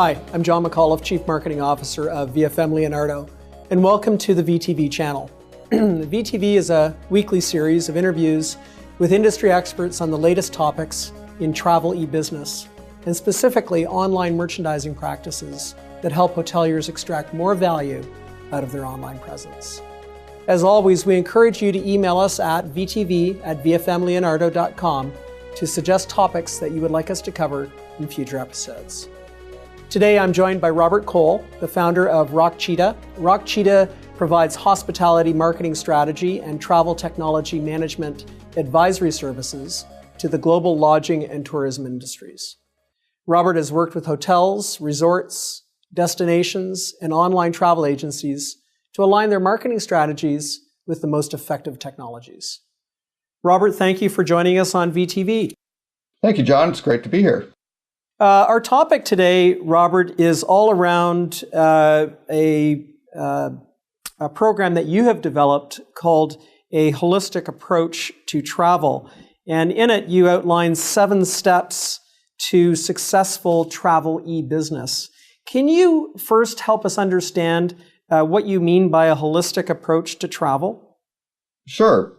Hi, I'm John McAuliffe, Chief Marketing Officer of VFM Leonardo, and welcome to the VTV channel. VTV is a weekly series of interviews with industry experts on the latest topics in travel e-business, and specifically online merchandising practices that help hoteliers extract more value out of their online presence. As always, we encourage you to email us at vtv@vfmleonardo.com to suggest topics that you would like us to cover in future episodes. Today, I'm joined by Robert Cole, the founder of RockCheetah. RockCheetah provides hospitality marketing strategy and travel technology management advisory services to the global lodging and tourism industries. Robert has worked with hotels, resorts, destinations, and online travel agencies to align their marketing strategies with the most effective technologies. Robert, thank you for joining us on VTV. Thank you, John. It's great to be here. Our topic today, Robert, is all around a program that you have developed called A Holistic Approach to Travel. And in it, you outline 7 steps to successful travel e-business. Can you first help us understand what you mean by a holistic approach to travel? Sure.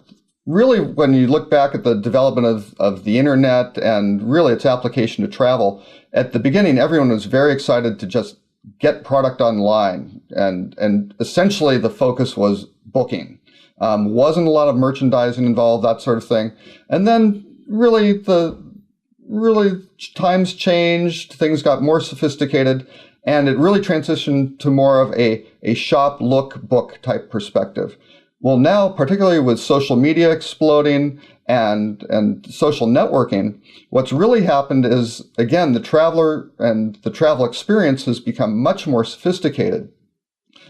Really, when you look back at the development of the internet and really its application to travel, at the beginning, everyone was very excited to just get product online. And essentially, the focus was booking. Wasn't a lot of merchandising involved, that sort of thing. And then really times changed, things got more sophisticated, and it really transitioned to more of a shop, look, book type perspective. Well, now, particularly with social media exploding and social networking, what's really happened is, again, the traveler and the travel experience has become much more sophisticated.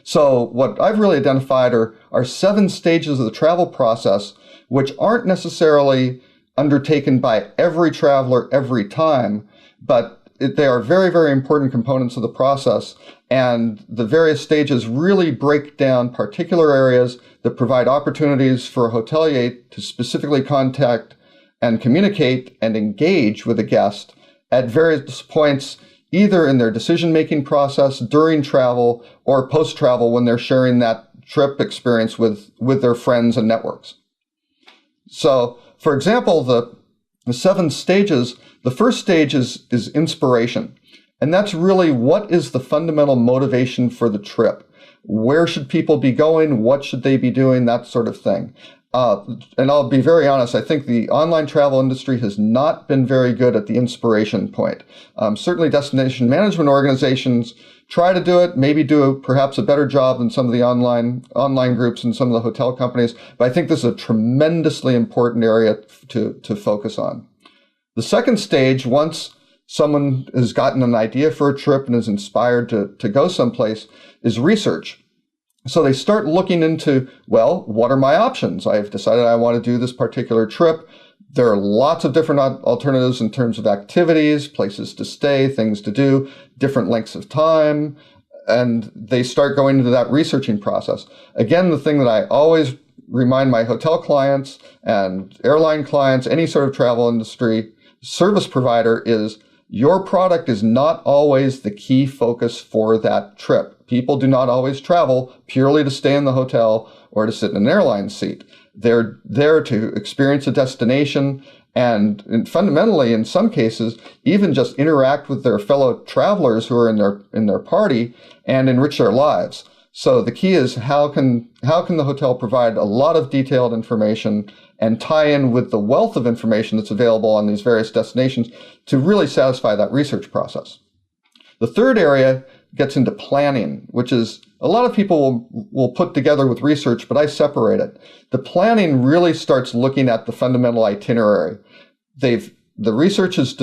So what I've really identified are 7 stages of the travel process, which aren't necessarily undertaken by every traveler every time, but they are very, very important components of the process, and the various stages really break down particular areas that provide opportunities for a hotelier to specifically contact and communicate and engage with a guest at various points, either in their decision-making process, during travel, or post-travel when they're sharing that trip experience with their friends and networks. So, for example, the 7 stages, the first stage is inspiration. And that's really what is the fundamental motivation for the trip. Where should people be going? What should they be doing? That sort of thing. And I'll be very honest, I think the online travel industry has not been very good at the inspiration point. Certainly destination management organizations try to do it, maybe do perhaps a better job than some of the online groups and some of the hotel companies. But I think this is a tremendously important area to focus on. The second stage, once someone has gotten an idea for a trip and is inspired to go someplace, is research. So they start looking into, well, what are my options? I've decided I want to do this particular trip. There are lots of different alternatives in terms of activities, places to stay, things to do, different lengths of time, and they start going into that researching process. Again, the thing that I always remind my hotel clients and airline clients, any sort of travel industry service provider, is your product is not always the key focus for that trip. People do not always travel purely to stay in the hotel or to sit in an airline seat. They're there to experience a destination and fundamentally, in some cases, even just interact with their fellow travelers who are in their party and enrich their lives. So the key is how can the hotel provide a lot of detailed information and tie in with the wealth of information that's available on these various destinations to really satisfy that research process. The third area gets into planning, which is a lot of people will put together with research, but I separate it. The planning really starts looking at the fundamental itinerary. The research has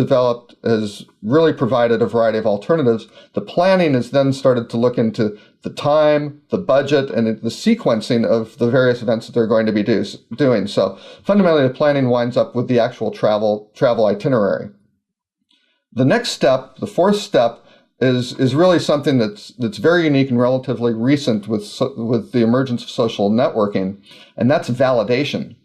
really provided a variety of alternatives. The planning has then started to look into the time, the budget, and the sequencing of the various events that they're going to be doing. So fundamentally, the planning winds up with the actual travel itinerary. The next step, the fourth step, is really something that's very unique and relatively recent with the emergence of social networking, and that's validation.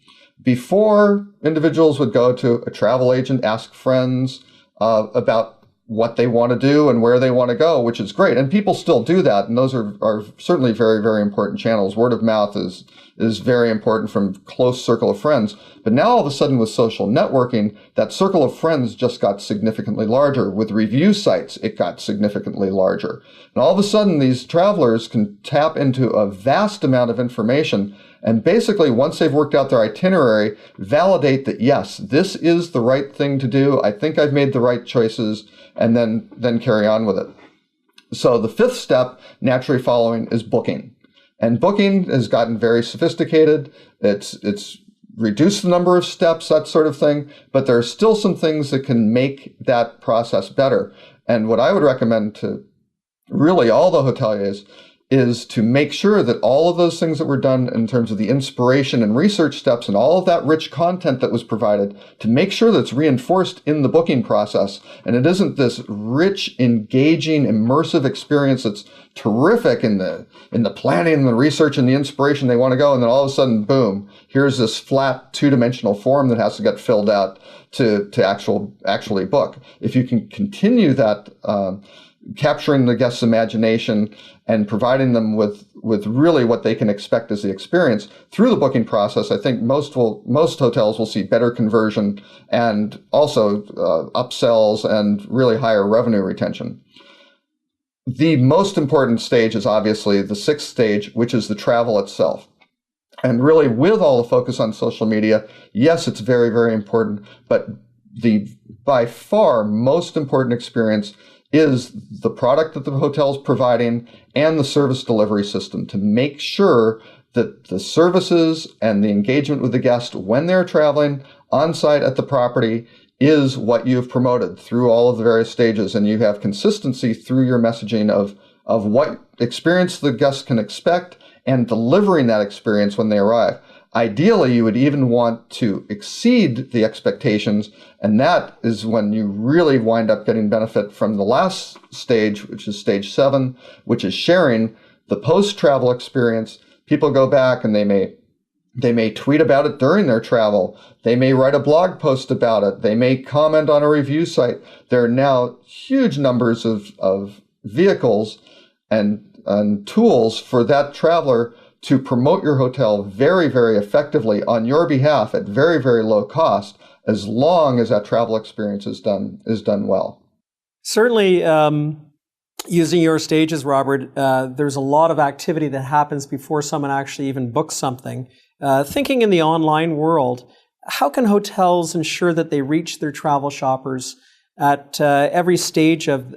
Before, individuals would go to a travel agent, ask friends about what they want to do and where they want to go, which is great. And people still do that. And those are certainly very, very important channels. Word of mouth is very important from close circle of friends. But now all of a sudden with social networking, that circle of friends just got significantly larger. With review sites, it got significantly larger. And all of a sudden these travelers can tap into a vast amount of information and basically, once they've worked out their itinerary, validate that, yes, this is the right thing to do. I think I've made the right choices, and then carry on with it. So the fifth step, naturally following, is booking. And booking has gotten very sophisticated. It's reduced the number of steps, that sort of thing, but there are still some things that can make that process better. And what I would recommend to really all the hoteliers is to make sure that all of those things that were done in terms of the inspiration and research steps and all of that rich content that was provided, to make sure that's reinforced in the booking process. And it isn't this rich, engaging, immersive experience that's terrific in the planning and the research and the inspiration they want to go. And then all of a sudden, boom, here's this flat two-dimensional form that has to get filled out to actually book. If you can continue that, capturing the guest's imagination and providing them with really what they can expect as the experience through the booking process, I think most hotels will see better conversion and also upsells and really higher revenue retention. The most important stage is obviously the sixth stage, which is the travel itself. And really, with all the focus on social media, yes, it's very, very important, but the by far most important experience is the product that the hotel is providing and the service delivery system, to make sure that the services and the engagement with the guest when they're traveling on site at the property is what you've promoted through all of the various stages, and you have consistency through your messaging of what experience the guests can expect and delivering that experience when they arrive. Ideally, you would even want to exceed the expectations, and that is when you really wind up getting benefit from the last stage, which is stage 7, which is sharing the post-travel experience. People go back and they may tweet about it during their travel. They may write a blog post about it. They may comment on a review site. There are now huge numbers of vehicles and tools for that traveler to promote your hotel very, very effectively on your behalf at very, very low cost, as long as that travel experience is done well. Certainly, using your stages, Robert, there's a lot of activity that happens before someone actually even books something. Thinking in the online world, how can hotels ensure that they reach their travel shoppers at every stage of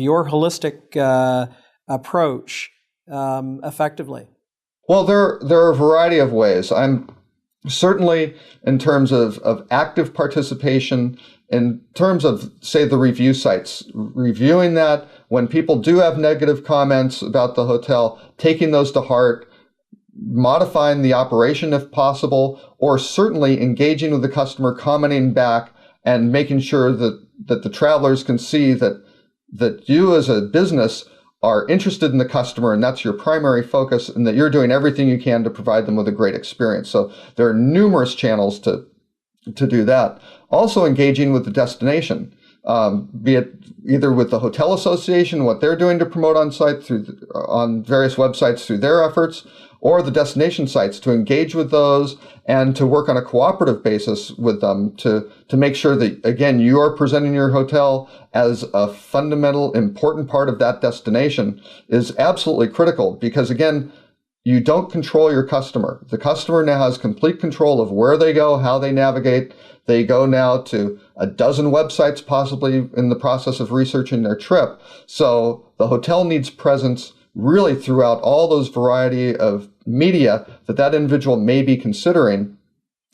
your holistic approach effectively? Well, there are a variety of ways. I'm certainly, in terms of active participation, in terms of, say, the review sites, reviewing that when people do have negative comments about the hotel, taking those to heart, modifying the operation if possible, or certainly engaging with the customer, commenting back, and making sure that the travelers can see that you as a business are interested in the customer, and that's your primary focus, and that you're doing everything you can to provide them with a great experience. So there are numerous channels to do that. Also engaging with the destination, be it either with the hotel association, what they're doing to promote on site on various websites through their efforts, or the destination sites, to engage with those and to work on a cooperative basis with them to make sure that, again, you are presenting your hotel as a fundamental, important part of that destination is absolutely critical, because, again, you don't control your customer. The customer now has complete control of where they go, how they navigate. They go now to a dozen websites, possibly in the process of researching their trip. So the hotel needs presence really throughout all those variety of media that individual may be considering.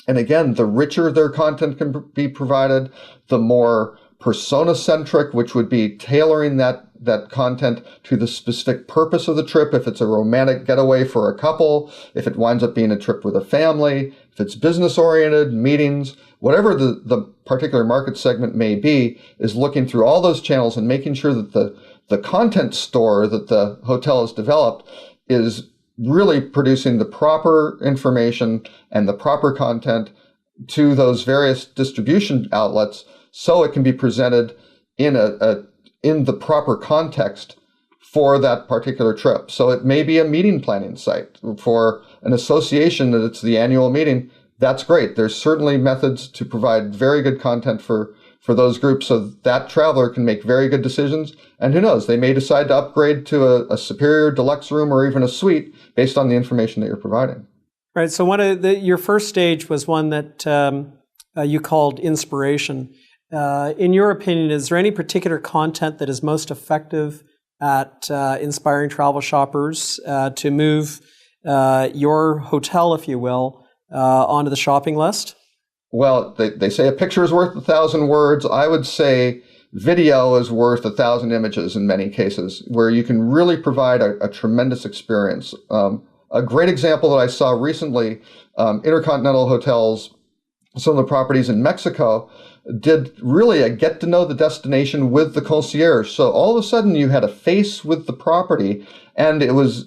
And again, the richer their content can be provided, the more persona-centric, which would be tailoring that content to the specific purpose of the trip. If it's a romantic getaway for a couple, if it winds up being a trip with a family, if it's business-oriented, meetings, whatever the particular market segment may be, is looking through all those channels and making sure that the content store that the hotel has developed is really producing the proper information and the proper content to those various distribution outlets, so it can be presented in the proper context for that particular trip. So it may be a meeting planning site for an association that it's the annual meeting. That's great. There's certainly methods to provide very good content for those groups so that traveler can make very good decisions. And who knows, they may decide to upgrade to a superior deluxe room or even a suite based on the information that you're providing. Right. So your first stage was one that you called inspiration. In your opinion, is there any particular content that is most effective at inspiring travel shoppers to move your hotel, if you will, onto the shopping list? Well, they say a picture is worth 1,000 words. I would say video is worth 1,000 images in many cases, where you can really provide a tremendous experience. A great example that I saw recently, Intercontinental Hotels, some of the properties in Mexico, did really a get to know the destination with the concierge. So all of a sudden you had a face with the property, and it was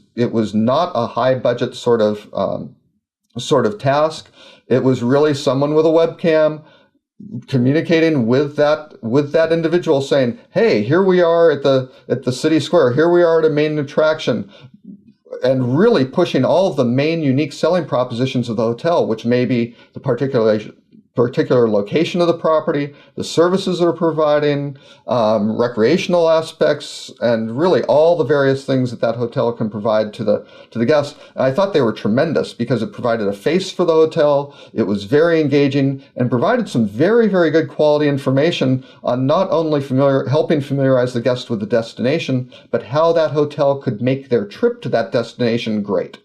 not a high budget sort of task. It was really someone with a webcam communicating with that individual, saying, "Hey, here we are at the city square. Here we are at a main attraction," and really pushing all of the main unique selling propositions of the hotel, which may be the particular location of the property, the services they're providing, recreational aspects, and really all the various things that hotel can provide to the guests. And I thought they were tremendous because it provided a face for the hotel. It was very engaging and provided some very, very good quality information on not only helping familiarize the guest with the destination, but how that hotel could make their trip to that destination great.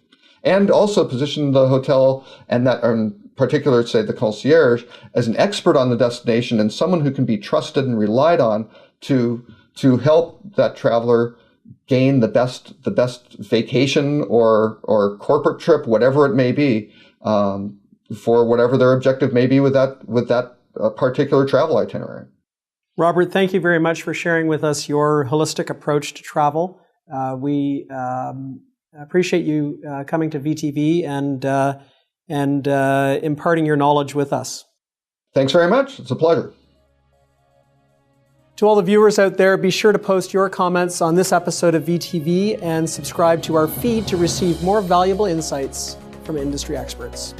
And also position the hotel and particular, say, the concierge, as an expert on the destination and someone who can be trusted and relied on to help that traveler gain the best vacation or corporate trip, whatever it may be, for whatever their objective may be with that particular travel itinerary. Robert, thank you very much for sharing with us your holistic approach to travel. We appreciate you coming to VTV and imparting your knowledge with us. Thanks very much. It's a pleasure. To all the viewers out there, be sure to post your comments on this episode of VTV and subscribe to our feed to receive more valuable insights from industry experts.